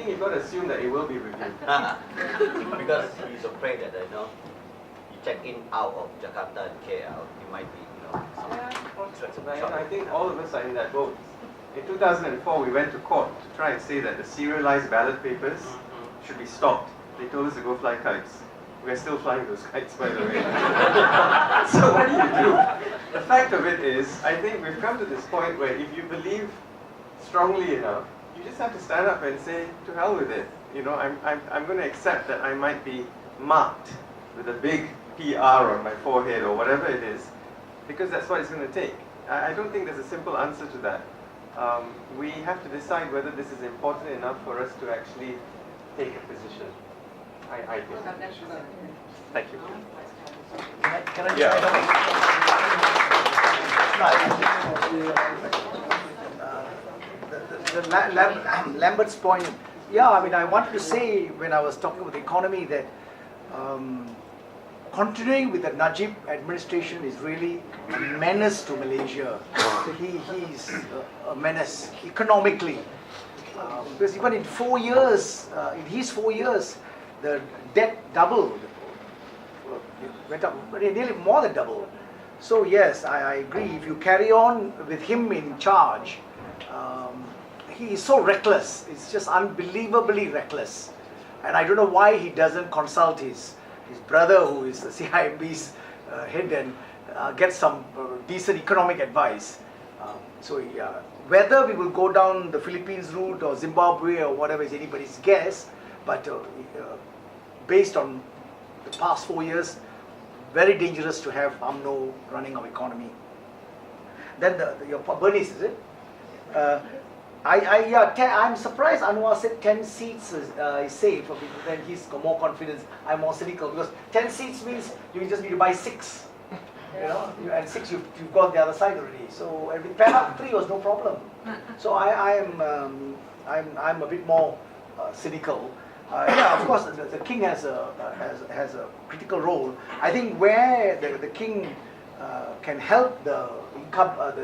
think you've got to assume that it will be reviewed. Because he's afraid that, you check in out of Jakarta and KL, he might be, I think all of us are in that boat. In 2004, we went to court to try and say that the serialized ballot papers should be stopped. They told us to go fly kites. We're still flying those kites, by the way. So what do you do? The fact of it is, I think we've come to this point where if you believe strongly enough, you just have to stand up and say, to hell with it. I'm going to accept that I might be marked with a big PR on my forehead or whatever it is, because that's what it's going to take. I don't think there's a simple answer to that. We have to decide whether this is important enough for us to actually take a position. I think. Thank you. Can I Lambert's point, yeah, I mean, I wanted to say when I was talking about the economy that continuing with the Najib administration is really a menace to Malaysia. He's a menace economically. Because even in 4 years, in his 4 years, the debt doubled. It went up nearly more than double. So yes, I agree. If you carry on with him in charge, he is so reckless. It's just unbelievably reckless. And I don't know why he doesn't consult his brother, who is the CIMB's head, and get some decent economic advice. Whether we will go down the Philippines route or Zimbabwe or whatever is anybody's guess, but based on the past 4 years, very dangerous to have UMNO running our economy. Then your Bernice, is it? I'm surprised Anwar said 10 seats is safe. Then he's got more confidence. I'm more cynical because 10 seats means you just need to buy 6. And 6 you've got the other side already. So with Perak 3 was no problem. So I'm a bit more cynical. Yeah, of course the king has a critical role. I think where the king can help the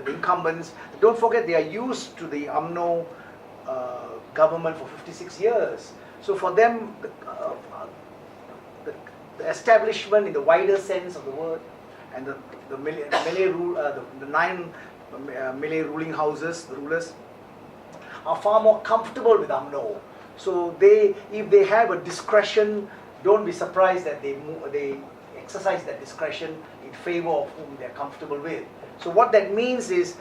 incumbents. Don't forget they are used to the UMNO government for 56 years. So for them, the establishment in the wider sense of the word, and the Malay rule, the 9 Malay ruling houses, the rulers, are far more comfortable with UMNO. So if they have a discretion, don't be surprised that they exercise that discretion in favor of whom they're comfortable with. So what that means is,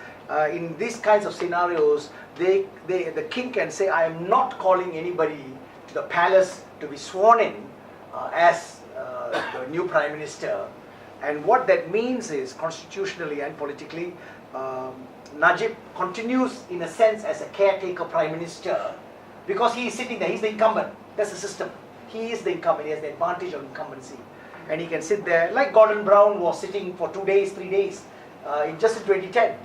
in these kinds of scenarios, the king can say, I am not calling anybody to the palace to be sworn in as the new prime minister. And what that means is, constitutionally and politically, Najib continues in a sense as a caretaker prime minister, because he is sitting there, he's the incumbent. That's the system. He is the incumbent, he has the advantage of incumbency. And he can sit there, like Gordon Brown was sitting for 2 days, 3 days, just in 2010.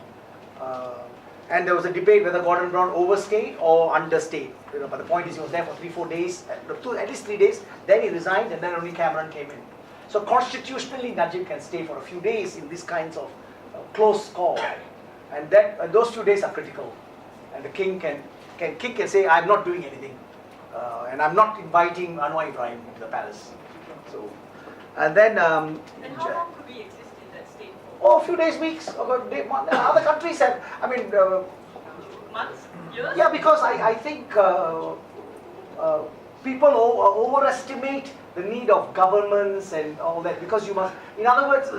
And there was a debate whether Gordon Brown overstayed or understayed. But the point is he was there for 3-4 days, at least 3 days, then he resigned, and then only Cameron came in. So constitutionally, Najib can stay for a few days in these kinds of close call. And those few days are critical. And the king can say, I'm not doing anything. And I'm not inviting Anwar Ibrahim to the palace. So, and then... and how long could we exist in that state for? Oh, a few days, weeks. Other countries have, Months? Years? Yeah, because I think people overestimate the need of governments and all that, because you must, in other words,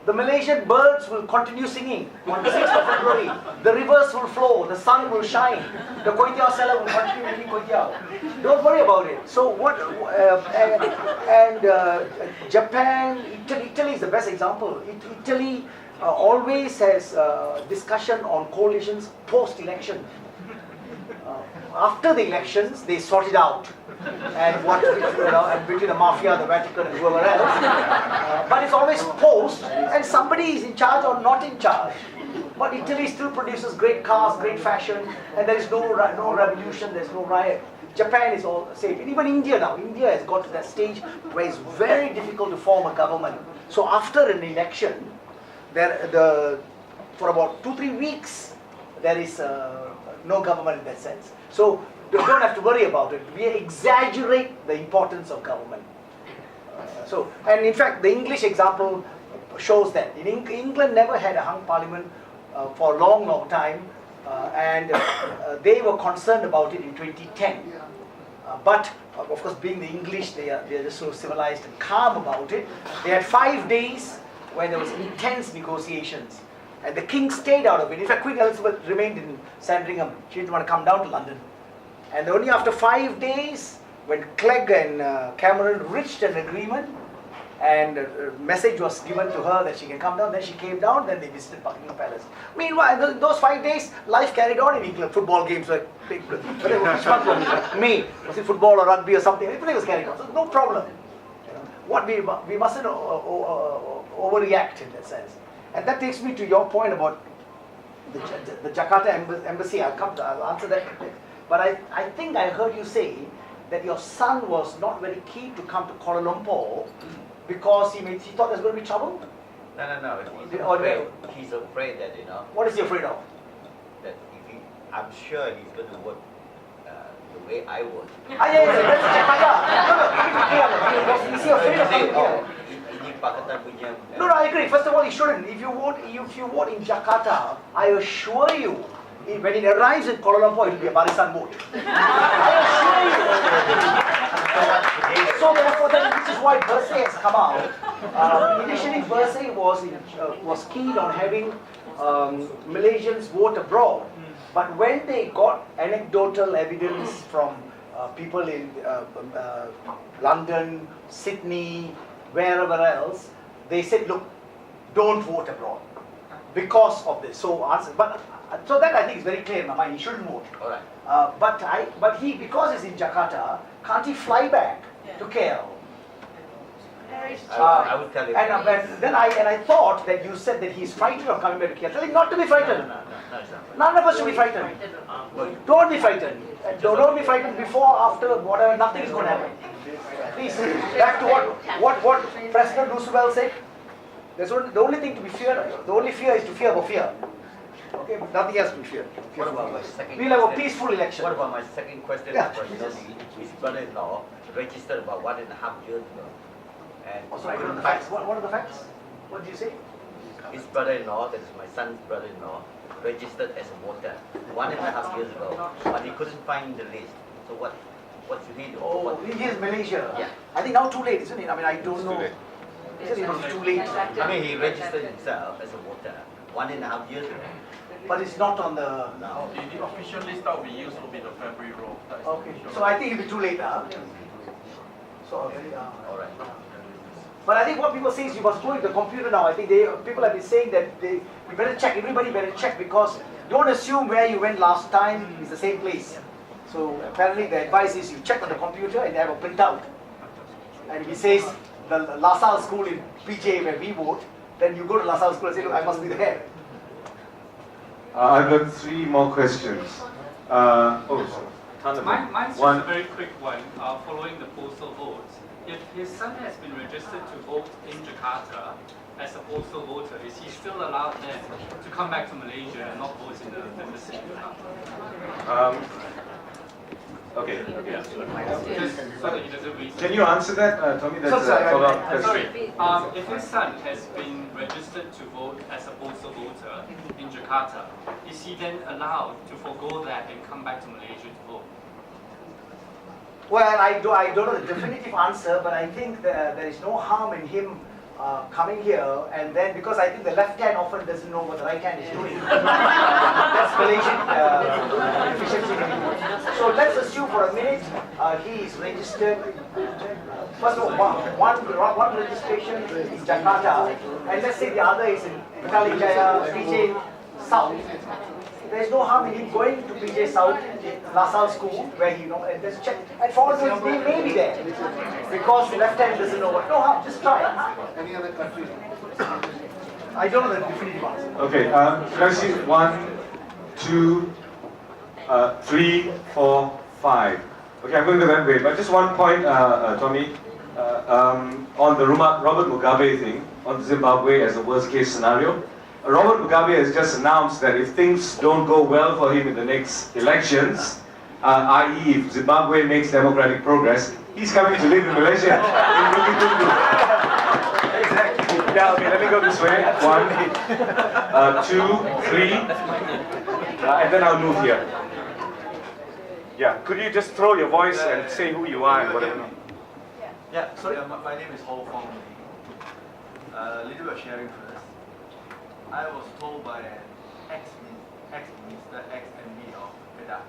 the Malaysian birds will continue singing on the 6th of February. The rivers will flow, the sun will shine, the kway teow seller will continue making kway teow. Don't worry about it. So what? Japan, Italy is the best example. Italy always has discussion on coalitions post-election. After the elections, they sort it out. And and between the mafia, the Vatican, and whoever else. But it's always post, and somebody is in charge or not in charge. But Italy still produces great cars, great fashion, and there is no revolution, there's no riot. Japan is all safe. And even India now. India has got to that stage where it's very difficult to form a government. So after an election, for about 2-3 weeks, there is no government in that sense. So don't have to worry about it. We exaggerate the importance of government. And in fact, the English example shows that. England never had a hung parliament for a long time, and they were concerned about it in 2010. But of course, being the English, they are just so civilized and calm about it. They had 5 days where there was intense negotiations, and the king stayed out of it. In fact, Queen Elizabeth remained in Sandringham. She didn't want to come down to London. And only after 5 days, when Clegg and Cameron reached an agreement, and a message was given to her that she can come down, then she came down, then they visited Buckingham Palace. Meanwhile, in those 5 days, life carried on in England. Football games were big. Which one was it football or rugby or something? Everything was carried on, so no problem. What we mustn't overreact in that sense. And that takes me to your point about the Jakarta embassy. I'll answer that. But I think I heard you say that your son was not very keen to come to Kuala Lumpur because he thought there's going to be trouble? No. He's afraid that, What is he afraid of? that I'm sure he's going to work the way I work. Yeah, that's Jakarta. Is he afraid of coming here? Ini Pakatan punya. No, I agree. First of all, he shouldn't. If you vote in Jakarta, I assure you, when it arrives in Kuala Lumpur, it will be a Barisan vote. I assure you. So therefore, this is why Bersih has come out. Initially, Bersih was keen on having Malaysians vote abroad. But when they got anecdotal evidence from people in London, Sydney, wherever else, they said, look, don't vote abroad because of this. So that I think is very clear in my mind. He shouldn't vote. All right. But he, because he's in Jakarta, can't he fly back to KL? I will tell you. And I thought that you said that he's frightened of coming back to KL. Tell him not to be frightened. No, it's not right. None of us should be frightened. Don't be frightened. Don't be frightened before, after, whatever. Nothing is going to happen. Please, back to what President Roosevelt said. The only thing to be feared, the only fear is to fear for fear. Okay, but nothing else to be feared. What about my second We'll have a question? peaceful election. What about my second question? Yeah. His brother-in-law registered about 1.5 years ago. And Also, I don't know the facts. What are the facts? What did you say? his brother-in-law, that is my son's brother-in-law, registered as a voter 1.5 years ago, but he couldn't find the list. So what should he do? Oh, he is Malaysia. Yeah. I think now too late, isn't it? I mean, I don't know. Isn't it too late? I mean, he registered himself as a voter 1.5 years ago. But it's not on the. No. The official list that we use will be the February roll. That is Okay. official. So I think it'll be too late now. So. All right. But I think what people say is you must go into the computer now. I think people have been saying that you better check. Everybody better check because don't assume where you went last time is the same place. So apparently the advice is you check on the computer and they have a printout. And if it says the La Salle school in PJ where we vote, then you go to La Salle school and say, look, I must be there. I've got 3 more questions. Mine's just One. a very quick one, following the postal votes. If his son has been registered to vote in Jakarta as a postal voter, is he still allowed then to come back to Malaysia and not vote in the embassy in Jakarta? Okay. Just so that he doesn't waste. Can you answer that, Tommy? That's Sorry, a follow-up Sorry, question. if his son has been registered to vote as a postal voter in Jakarta, is he then allowed to forego that and come back to Malaysia to vote? Well, I don't know the definitive answer, but I think there is no harm in him coming here, and then because I think the left hand often doesn't know what the right hand is doing. That's Malaysian efficiency. So let's assume for a minute he is registered. First of all, one registration is Jakarta, and let's say the other is in Petaling PJ South. There's no harm in him going to PJ South, La Salle school, where and just check. And for all those, they may be there. Because the left hand doesn't know what. No harm, just try. Any other country? I don't know the definitive answer. Okay, can I see 1, 2, 3, 4, 5? Okay, I'm going to that way. But just one point, Tommy, on the Robert Mugabe thing, on Zimbabwe as a worst case scenario. Robert Mugabe has just announced that if things don't go well for him in the next elections, i.e. if Zimbabwe makes democratic progress, he's coming to live in Malaysia. Exactly. Yeah, okay, let me go this way. 1, 2, 3, and then I'll move here. Yeah, could you just throw your voice and say who you are and whatever? Yeah, sorry. My name is Ho Fong Lee. A little bit of sharing first. I was told by an ex-minister, ex-MB of Kedah.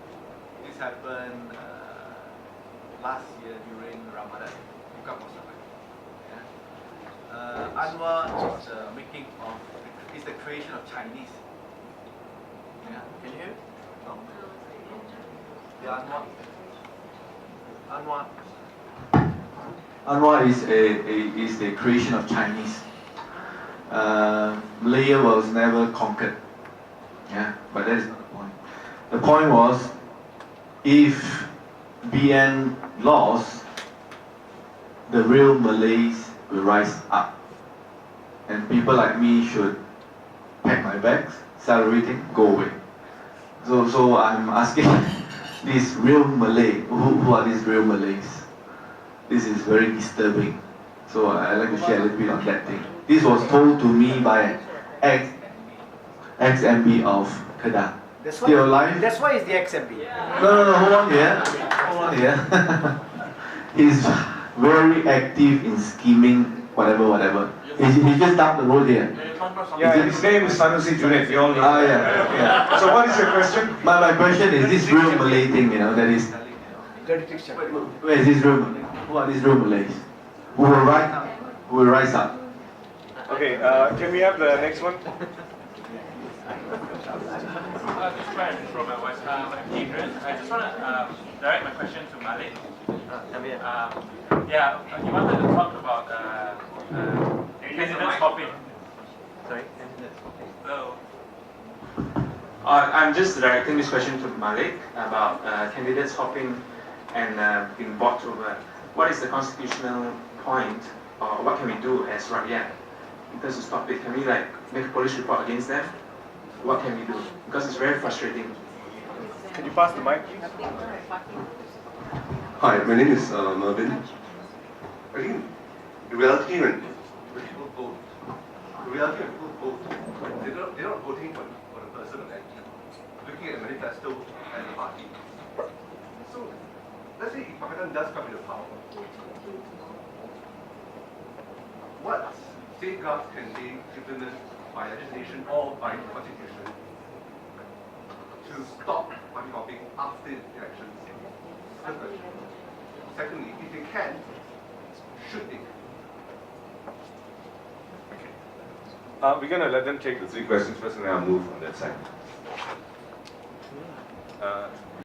This happened last year during Ramadan. Buka puasa. Anwar is the making of, is the creation of Chinese. Yeah. Can you hear me? No. Yeah, Anwar is the creation of Chinese. Malaya was never conquered. Yeah, but that is not the point. The point was, if BN lost, the real Malays will rise up. And people like me should pack my bags, celebrating, go away. So I'm asking these real Malay, who are these real Malays? This is very disturbing. So I'd like to share a little bit on that thing. This was told to me by an ex-MB of Kedah. Still alive? That's why he's the ex-MP. No, hold on here. Hold on here. He's very active in scheming, whatever. He just down the road here. Yeah, his name is Sanusi Junaid, we all know. Ah, yeah. So what is your question? My question is this real Malay thing, that is. Where is this real Malay? Who are these real Malays? Who will rise up? Okay, can we have the next one? Just try and control my voice. I'm Adrian. I just want to direct my question to Malik. You wanted to talk about candidates hopping. Sorry. Hello. I'm just directing this question to Malik about candidates hopping and being bought over. What is the constitutional point, or what can we do as Rakyat in terms of stop it? Can we make a police report against them? What can we do? Because it's very frustrating. Can you pass the mic, please? Hi, my name is Mervin. I think the reality when people vote, they're not voting for the person of entity, looking at the manifesto and the party. So, let's say if Pakistan does come into power, what safeguards can they implement by legislation or by constitution to stop party hopping after the elections? First question. Secondly, if they can, should they? We're going to let them take the 3 questions first and then I'll move on that side.